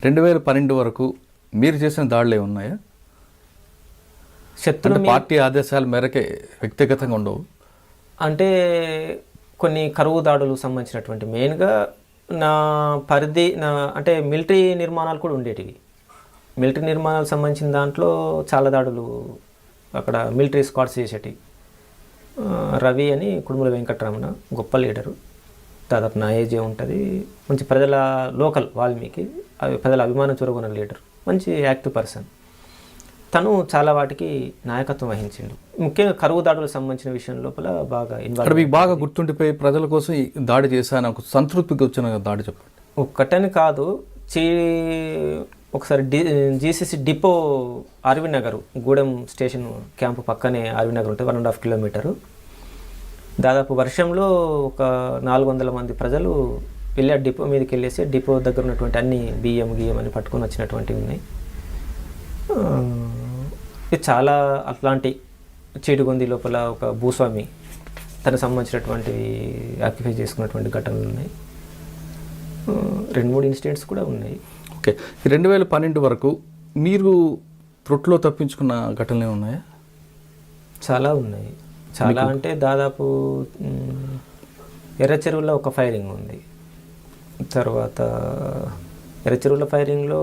2012 వరకు మీరు చేసిన దాడులు ఏమున్నాయా? శత్రు పార్టీ ఆదేశాల మేరకే, వ్యక్తిగతంగా ఉండవు అంటే కొన్ని కరువు దాడులకు సంబంధించినటువంటి మెయిన్గా నా పరిధి అంటే మిలిటరీ నిర్మాణాలు కూడా ఉండేటివి. మిలిటరీ నిర్మాణాలకు సంబంధించిన దాంట్లో చాలా దాడులు అక్కడ మిలిటరీ స్క్వాడ్స్ చేసేటివి. రవి అని కుడుముల వెంకటరమణ గొప్ప లీడరు, దాదాపు నా ఏజే ఉంటుంది, మంచి ప్రజల లోకల్ వాల్మీకి ప్రజల అభిమానం చూరగొన్న లీడర్, మంచి యాక్టివ్ పర్సన్. తను చాలా వాటికి నాయకత్వం వహించిండు. ముఖ్యంగా కరువు దాడులకు సంబంధించిన విషయం లోపల బాగా ఇన్వాల్వ్. మీకు బాగా గుర్తుండిపోయి ప్రజల కోసం ఈ దాడి చేశాను, ఒక సంతృప్తికి వచ్చిన దాడి చెప్పండి. ఒక్కటని కాదు, ఒకసారి GCC depot RV Nagar, Gudem station camp పక్కనే ఆర్వి నగర్ ఉంటుంది, 1.5 కిలోమీటరు. దాదాపు వర్షంలో ఒక 400 మంది ప్రజలు వెళ్ళి ఆ డిపో మీదకి వెళ్ళేసి డిపో దగ్గర ఉన్నటువంటి అన్ని బియ్యం అని పట్టుకొని వచ్చినటువంటివి ఉన్నాయి. ఇది చాలా అట్లాంటి చీడుగొంది లోపల ఒక భూస్వామి తనకు సంబంధించినటువంటి ఆక్యుపై చేసుకున్నటువంటి ఘటనలు ఉన్నాయి. 2-3 ఇన్సిడెంట్స్ కూడా ఉన్నాయి. ఓకే, 2012 వరకు మీరు త్రొట్లో తప్పించుకున్న ఘటనలు ఉన్నాయా? చాలా ఉన్నాయి. చాలా అంటే దాదాపు ఎర్రచెరువులో ఒక ఫైరింగ్ ఉంది. తర్వాత ఎర్రచెరువుల ఫైరింగ్లో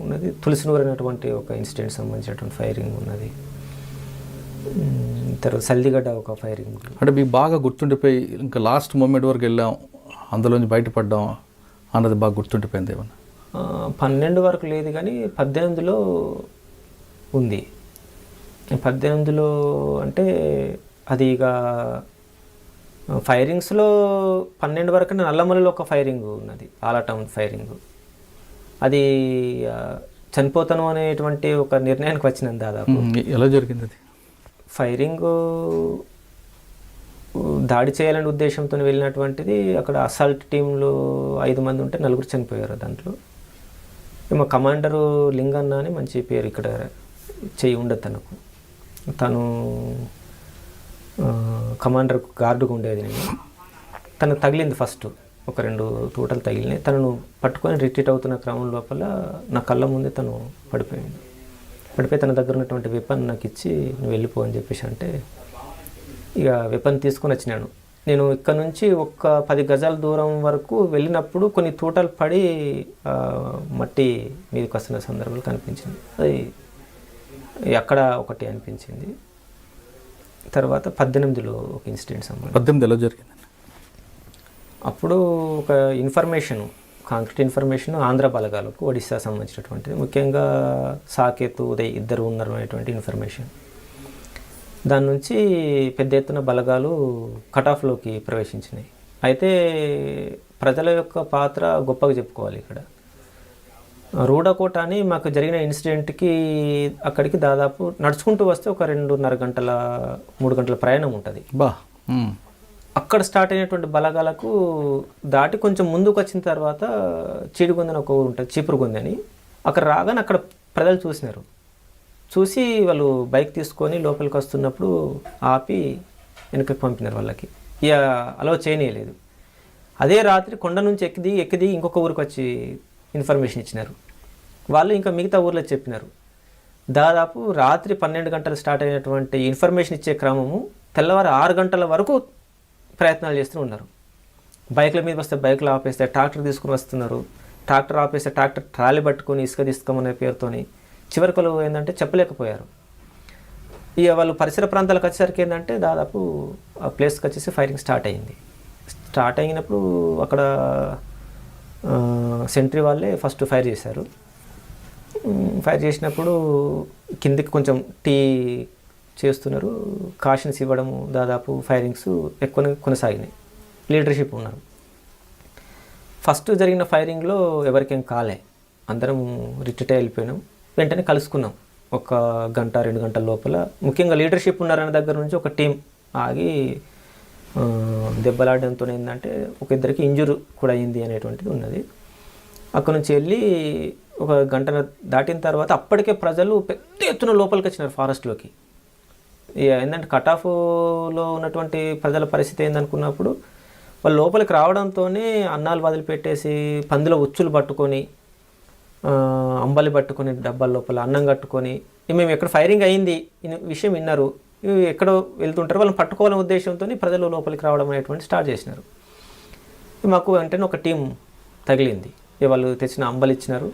ఉన్నది, తులసినూరు అనేటువంటి ఒక ఇన్సిడెంట్ సంబంధించినటువంటి ఫైరింగ్ ఉన్నది. తర్వాత సల్దిగడ్డ ఒక ఫైరింగ్. అంటే మీకు బాగా గుర్తుండిపోయి ఇంకా లాస్ట్ మూమెంట్ వరకు వెళ్ళాం, అందులోంచి బయటపడ్డాం అన్నది బాగా గుర్తుండిపోయింది ఏమన్నా? 12 వరకు లేదు కానీ 18లో ఉంది. 18లో అంటే అది ఇక ఫైరింగ్స్లో 12 వరకు నల్లమల్లిలో ఒక ఫైరింగ్ ఉన్నది, ఆలటౌన్ ఫైరింగ్. అది చనిపోతాను అనేటువంటి ఒక నిర్ణయానికి వచ్చినాను. దాదాపు ఎలా జరిగింది అది? ఫైరింగ్ దాడి చేయాలనే ఉద్దేశంతో వెళ్ళినటువంటిది. అక్కడ అసాల్ట్ టీంలో 5 మంది ఉంటే 4 చనిపోయారు. దాంట్లో మా కమాండరు లింగన్న అని మంచి పేరు, ఇక్కడ చెయ్యి ఉండదు తనకు. తను కమాండర్ గార్డుగా ఉండేది. తనకు తగిలింది ఫస్ట్, ఒక 2 తూటలు తగిలినాయి. తనను పట్టుకొని రిట్రీట్ అవుతున్న క్రమం లోపల నా కళ్ళ ముందే తను పడిపోయి తన దగ్గర ఉన్నటువంటి వెపన్ నాకు ఇచ్చి నువ్వు వెళ్ళిపో అని చెప్పేసి అంటే ఇక వెపన్ తీసుకొని వచ్చినాను. నేను ఇక్కడ నుంచి ఒక 10 గజాల దూరం వరకు వెళ్ళినప్పుడు కొన్ని తూటలు పడి మట్టి మీదకి వస్తున్న సందర్భాలు కనిపించింది. అది అక్కడ ఒకటి అనిపించింది. తర్వాత 18లో ఒక ఇన్సిడెంట్ సంబంధించి. 18 ఎలా జరిగింది? అప్పుడు ఒక ఇన్ఫర్మేషన్, కాంక్రీట్ ఇన్ఫర్మేషన్ ఆంధ్ర బలగాలకు ఒడిశా సంబంధించినటువంటిది, ముఖ్యంగా సాకేత్, ఉదయ్ ఇద్దరు ఉన్నారు అనేటువంటి ఇన్ఫర్మేషన్. దాని నుంచి పెద్ద ఎత్తున బలగాలు కటాఫ్లోకి ప్రవేశించినాయి. అయితే ప్రజల యొక్క పాత్ర గొప్పగా చెప్పుకోవాలి. ఇక్కడ రూడకోట అని మాకు జరిగిన ఇన్సిడెంట్కి అక్కడికి దాదాపు నడుచుకుంటూ వస్తే ఒక 2.5 గంటల 3 గంటల ప్రయాణం ఉంటుంది. అక్కడ స్టార్ట్ అయినటువంటి బలగాలకు దాటి కొంచెం ముందుకు వచ్చిన తర్వాత చీడుగొందని ఒక ఊరు ఉంటుంది, చీపురుగొంది అని. అక్కడ రాగానే అక్కడ ప్రజలు చూసి వాళ్ళు బైక్ తీసుకొని లోపలికి వస్తున్నప్పుడు ఆపి వెనకకి పంపినారు. వాళ్ళకి ఇక అలౌ చేయనీయలేదు. అదే రాత్రి కొండ నుంచి ఎక్కిది ఇంకొక ఊరికి వచ్చి ఇన్ఫర్మేషన్ ఇచ్చినారు. వాళ్ళు ఇంకా మిగతా ఊర్లో చెప్పినారు. దాదాపు రాత్రి 12 గంటలు స్టార్ట్ అయినటువంటి ఇన్ఫర్మేషన్ ఇచ్చే క్రమము తెల్లవారు 6 గంటల వరకు ప్రయత్నాలు చేస్తూ ఉన్నారు. బైక్ల మీద వస్తే బైక్లు ఆపేస్తే ట్రాక్టర్ తీసుకుని వస్తున్నారు, ట్రాక్టర్ ఆపేస్తే ట్రాక్టర్ ట్రాలీ పట్టుకొని ఇసుక తీసుకోమనే పేరుతోని చివరికలు ఏంటంటే చెప్పలేకపోయారు. ఇక వాళ్ళు పరిసర ప్రాంతాలకు వచ్చేసరికి ఏంటంటే దాదాపు ఆ ప్లేస్కి వచ్చేసి ఫైరింగ్ స్టార్ట్ అయినప్పుడు అక్కడ సెంట్రీ వాళ్ళే ఫస్ట్ ఫైర్ చేశారు. ఫైర్ చేసినప్పుడు కిందికి కొంచెం టీ చేస్తున్నారు, కాషన్స్ ఇవ్వడము, దాదాపు ఫైరింగ్స్ ఎక్కువ కొనసాగినాయి. లీడర్షిప్ ఉన్నారు. ఫస్ట్ జరిగిన ఫైరింగ్లో ఎవరికేం కాలే, అందరం రిట్రీట్ వెళ్ళిపోయినాం. వెంటనే కలుసుకున్నాం. 1 గంట 2 గంటల లోపల ముఖ్యంగా లీడర్షిప్ ఉన్నారనే దగ్గర నుంచి ఒక టీం ఆగి దెబ్బలాడడంతో ఏంటంటే ఒక ఇద్దరికి ఇంజూర్ కూడా అయింది అనేటువంటిది ఉన్నది. అక్కడ నుంచి వెళ్ళి 1 గంట దాటిన తర్వాత అప్పటికే ప్రజలు పెద్ద ఎత్తున లోపలికి వచ్చినారు ఫారెస్ట్లోకి. ఏంటంటే కటాఫ్లో ఉన్నటువంటి ప్రజల పరిస్థితి ఏందనుకున్నప్పుడు వాళ్ళు లోపలికి రావడంతోనే అన్నాలు వదిలిపెట్టేసి పందుల ఉచ్చులు పట్టుకొని అంబలి పట్టుకొని డబ్బాల లోపల అన్నం కట్టుకొని మేము ఎక్కడ ఫైరింగ్ అయింది విషయం విన్నారు, ఎక్కడో వెళ్తుంటారు, వాళ్ళని పట్టుకోవాలనే ఉద్దేశంతో ప్రజలు లోపలికి రావడం అనేటువంటి స్టార్ట్ చేసినారు. మాకు వెంటనే ఒక టీం తగిలింది. వాళ్ళు తెచ్చిన అంబలి ఇచ్చినారు,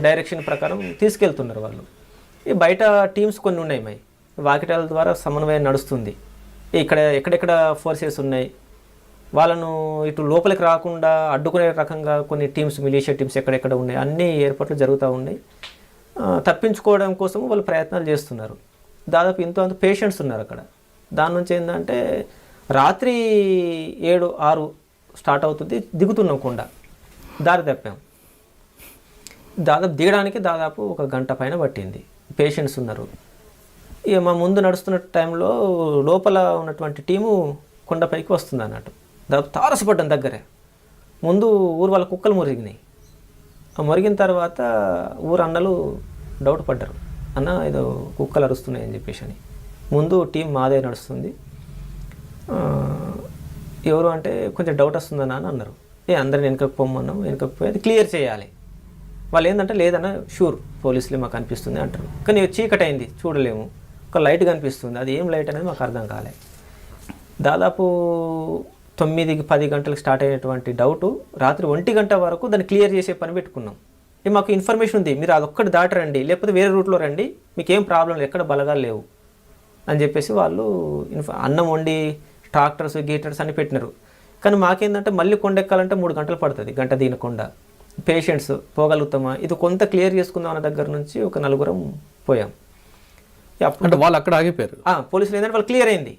డైరెక్షన్ ప్రకారం తీసుకెళ్తున్నారు వాళ్ళు. ఈ బయట టీమ్స్ కొన్ని ఉన్నాయి, మై వాకిటాల ద్వారా సమన్వయం నడుస్తుంది. ఇక్కడ ఎక్కడెక్కడ ఫోర్సెస్ ఉన్నాయి, వాళ్ళను ఇటు లోపలికి రాకుండా అడ్డుకునే రకంగా కొన్ని టీమ్స్, మిలీషియా టీమ్స్ ఎక్కడెక్కడ ఉన్నాయి, అన్ని ఏర్పాట్లు జరుగుతూ ఉన్నాయి. తప్పించుకోవడం కోసం వాళ్ళు ప్రయత్నాలు చేస్తున్నారు. దాదాపు అంత పేషెంట్స్ ఉన్నారు అక్కడ. దాని నుంచి ఏంటంటే రాత్రి 7-6 స్టార్ట్ అవుతుంది, దిగుతున్నాం కొండ, దారి తప్పాం. దిగడానికి దాదాపు 1 గంట పైన పట్టింది. పేషెంట్స్ ఉన్నారు. ఇక మా ముందు నడుస్తున్న టైంలో లోపల ఉన్నటువంటి టీము కొండపైకి వస్తుంది అన్నట్టు. దాదాపు తారసపడ్డం దగ్గరే. ముందు ఊరు వాళ్ళ కుక్కలు మురిగినాయి. ఆ మురిగిన తర్వాత ఊరు అన్నలు డౌట్ పడ్డారు, అన్న ఏదో కుక్కలు అరుస్తున్నాయి అని చెప్పేసి అని. ముందు టీం మాదే నడుస్తుంది, ఎవరు అంటే కొంచెం డౌట్ వస్తుందన్నా అని అన్నారు. అందరిని వెనకకు పొమ్మన్నాం, వెనకకు పోయి అది క్లియర్ చేయాలి. వాళ్ళు ఏంటంటే లేదన్న షూర్ పోలీసులే మాకు అనిపిస్తుంది అంటారు. కానీ చీకటి అయింది, చూడలేము, ఒక లైట్ కనిపిస్తుంది, అది ఏం లైట్ అనేది మాకు అర్థం కాలే. దాదాపు 9-10 గంటలకు స్టార్ట్ అయినటువంటి డౌటు రాత్రి 1 గంట వరకు దాన్ని క్లియర్ చేసే పని పెట్టుకున్నాం. మాకు ఇన్ఫర్మేషన్ ఉంది, మీరు అదొక్కటి దాటరండి, లేకపోతే వేరే రూట్లో రండి, మీకు ఏం ప్రాబ్లం లేదు, ఎక్కడ బలగాలు లేవు అని చెప్పేసి వాళ్ళు అన్నం వండి ట్రాక్టర్స్ గీటర్స్ అన్ని పెట్టినారు. కానీ మాకేందంటే మళ్ళీ కొండ ఎక్కాలంటే 3 గంటలు పడుతుంది, గంట దినకుండా. పేషెంట్స్ పోగలుగుతామా, ఇది కొంత క్లియర్ చేసుకుందాం అన్న దగ్గర నుంచి ఒక 4 పోయాం. అంటే వాళ్ళు అక్కడ ఆగిపోయారు. పోలీసులు ఏంటంటే వాళ్ళు క్లియర్ అయింది,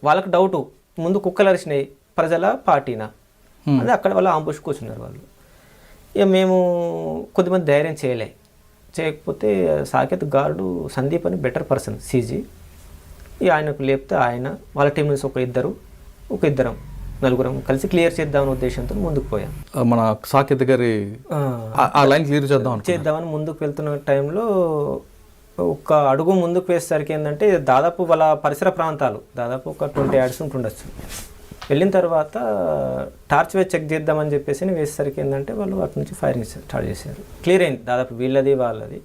వాళ్ళకి డౌటు ముందు కుక్కలు అరిచినాయి, ప్రజల పార్టీనా అది అక్కడ వాళ్ళు ఆంబుష్ కూర్చున్నారు వాళ్ళు. ఇక మేము కొద్దిమంది ధైర్యం చేయకపోతే సాకేత్ గార్డు సందీప్ అని బెటర్ పర్సన్ సీజీ, ఇక ఆయనకు లేపితే ఆయన వాళ్ళ టీం నుంచి ఒక ఇద్దరం 4 కలిసి క్లియర్ చేద్దామని ఉద్దేశంతో ముందుకు పోయాం. మన సాకేత్ గారి ఆ లైన్ క్లియర్ చేద్దామని ముందుకు వెళ్తున్న టైంలో ఒక అడుగు ముందుకు వేసేసరికి ఏంటంటే దాదాపు వాళ్ళ పరిసర ప్రాంతాలు దాదాపు ఒక 20 యార్డ్స్ ఉంటుండొచ్చు. వెళ్ళిన తర్వాత టార్చ్ వేసి చెక్ చేద్దామని చెప్పేసి వేసేసరికి ఏంటంటే వాళ్ళు అటు నుంచి ఫైరింగ్ స్టార్ట్ చేశారు. క్లియర్ అయింది దాదాపు వీళ్ళది వాళ్ళది.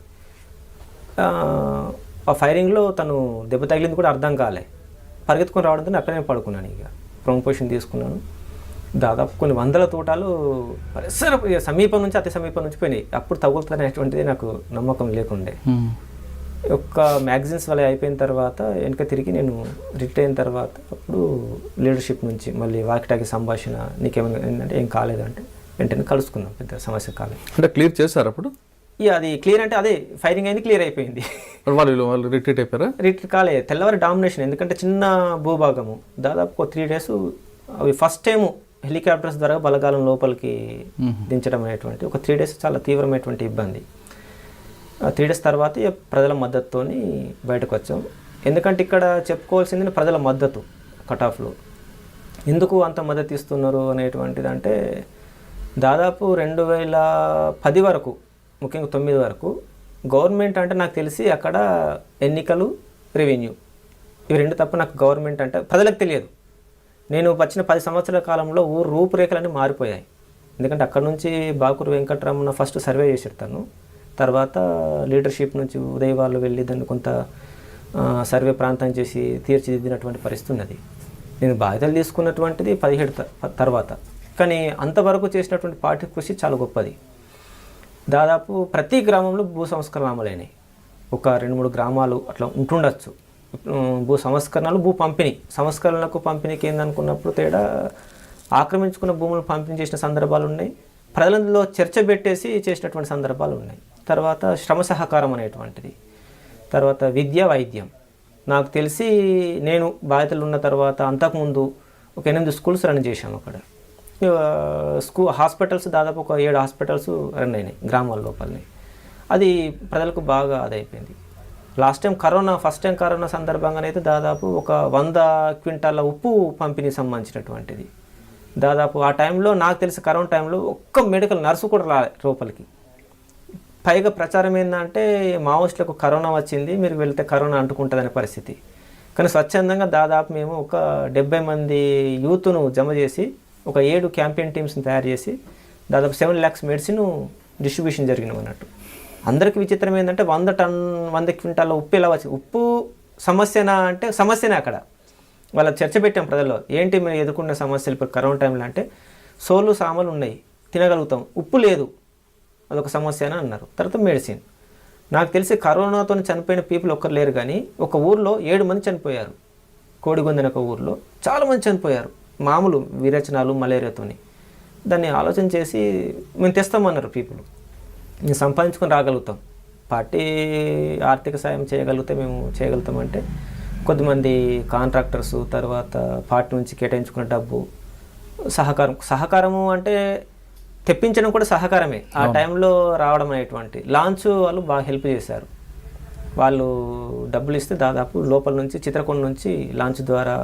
ఆ ఫైరింగ్లో తను దెబ్బ తగిలింది కూడా అర్థం కాలే. పరిగెత్తుకొని రావడంతో అక్కడే పడుకున్నాను. ఇక ప్రొంగ్ పొజిషన్ తీసుకున్నాను. దాదాపు కొన్ని 100 తోటాలు పరిసర సమీపం నుంచి అతి సమీపం నుంచి పోయినాయి. అప్పుడు తగులుతుంది అనేటువంటిది నాకు నమ్మకం లేకుండే. ఒక్క మ్యాగజైన్స్ వల్ల అయిపోయిన తర్వాత వెనక తిరిగి నేను రిటైర్ అయిన తర్వాత అప్పుడు లీడర్షిప్ నుంచి మళ్ళీ వాకిటాకి సంభాషణ, నీకేమైనా ఏంటంటే ఏం కాలేదంటే వెంటనే కలుసుకున్నాం, పెద్ద సమస్య కాలేదు. అంటే క్లియర్ చేశారు అప్పుడు? ఇక అది క్లియర్ అంటే అదే ఫైరింగ్ అయింది, క్లియర్ అయిపోయింది. వాళ్ళు రిట్రీట్ అయిపోయారా? రిట్రీట్ కాలే, తెల్లవారి డామినేషన్. ఎందుకంటే చిన్న భూభాగము దాదాపు 3 days అవి ఫస్ట్ టైము హెలికాప్టర్స్ ద్వారా బలగాలం లోపలికి దించడం అనేటువంటి ఒక 3 days చాలా తీవ్రమైనటువంటి ఇబ్బంది. 3 days తర్వాత ప్రజల మద్దతుతో బయటకు వచ్చాం. ఎందుకంటే ఇక్కడ చెప్పుకోవాల్సింది ప్రజల మద్దతు కట్ ఆఫ్లో ఎందుకు అంత మద్దతు ఇస్తున్నారు అనేటువంటిది. అంటే దాదాపు 2010 వరకు, ముఖ్యంగా 9 వరకు గవర్నమెంట్ అంటే నాకు తెలిసి అక్కడ ఎన్నికలు, రెవెన్యూ ఇవి 2 తప్ప నాకు గవర్నమెంట్ అంటే ప్రజలకు తెలియదు. నేను వచ్చిన 10 సంవత్సరాల కాలంలో ఊరు రూపురేఖలన్నీ మారిపోయాయి. ఎందుకంటే అక్కడ నుంచి బాకూరు వెంకటరమణ ఫస్ట్ సర్వే చేసేస్తాను, తర్వాత లీడర్షిప్ నుంచి ఉదయ్ వాళ్ళు వెళ్ళి దాన్ని కొంత సర్వే ప్రాంతం చేసి తీర్చిదిద్దినటువంటి పరిస్థితి ఉన్నది. నేను బాధ్యతలు తీసుకున్నటువంటిది 17 తర్వాత. కానీ అంతవరకు చేసినటువంటి పార్టీ కృషి చాలా గొప్పది. దాదాపు ప్రతి గ్రామంలో భూ సంస్కరణ అమలైనాయి. ఒక 2-3 గ్రామాలు అట్లా ఉంటుండొచ్చు. భూ సంస్కరణలు, భూ పంపిణీ, సంస్కరణలకు పంపిణీకి ఏందనుకున్నప్పుడు తేడా, ఆక్రమించుకున్న భూములు పంపిణీ చేసిన సందర్భాలు ఉన్నాయి, ప్రజలలో చర్చ పెట్టేసి చేసినటువంటి సందర్భాలు ఉన్నాయి. తర్వాత శ్రమ సహకారం అనేటువంటిది, తర్వాత విద్య, వైద్యం. నాకు తెలిసి నేను బాధ్యతలు ఉన్న తర్వాత అంతకుముందు ఒక 8 స్కూల్స్ రన్ చేశాము అక్కడ. హాస్పిటల్స్ దాదాపు ఒక 7 హాస్పిటల్స్ రన్ అయినాయి గ్రామాల లోపలనే. అది ప్రజలకు బాగా అదైపోయింది. ఫస్ట్ టైం కరోనా సందర్భంగానైతే దాదాపు ఒక 100 క్వింటాల ఉప్పు పంపిణీ సంబంధించినటువంటిది. దాదాపు ఆ టైంలో నాకు తెలిసి కరోనా టైంలో ఒక్క మెడికల్ నర్సు కూడా రాలే లోపలికి. పైగా ప్రచారం ఏంటంటే మావోయిస్టులకు కరోనా వచ్చింది, మీరు వెళ్తే కరోనా అంటుకుంటుందనే పరిస్థితి. కానీ స్వచ్ఛందంగా దాదాపు మేము ఒక 70 మంది యూత్ను జమ చేసి ఒక 7 క్యాంపెయిన్ టీమ్స్ని తయారు చేసి దాదాపు 7 lakhs మెడిసిన్ డిస్ట్రిబ్యూషన్ జరిగినాం అన్నట్టు. అందరికీ విచిత్రం ఏంటంటే 100 క్వింటాల ఉప్పు ఎలా వచ్చింది, ఉప్పు సమస్యనా అంటే సమస్యనే. అక్కడ వాళ్ళ చర్చ పెట్టాం ప్రజల్లో, ఏంటి మీరు ఎదుర్కొన్న సమస్యలు ఇప్పుడు కరోనా టైంలో అంటే సోలు సామాలు ఉన్నాయి తినగలుగుతాం, ఉప్పు లేదు అదొక సమస్య అని అన్నారు. తర్వాత మెడిసిన్. నాకు తెలిసి కరోనాతో చనిపోయిన పీపుల్ ఒక్కరు లేరు, కానీ ఒక ఊర్లో 7 మంది చనిపోయారు. కోడిగొందని ఒక ఊర్లో చాలామంది చనిపోయారు మామూలు విరేచనాలు మలేరియాతోని. దాన్ని ఆలోచన చేసి మేము తెస్తామన్నారు పీపుల్, మేము సంపాదించుకొని రాగలుగుతాం, పార్టీ ఆర్థిక సాయం చేయగలిగితే మేము చేయగలుగుతామంటే కొద్దిమంది కాంట్రాక్టర్సు, తర్వాత పార్టీ నుంచి కేటాయించుకున్న డబ్బు, సహకారము అంటే తెప్పించడం కూడా సహకారమే. ఆ టైంలో రావడం అనేటువంటి లాంచ్ వాళ్ళు బాగా హెల్ప్ చేశారు. వాళ్ళు డబ్బులు ఇస్తే దాదాపు లోపల నుంచి చిత్రకొండ నుంచి లాంచ్ ద్వారా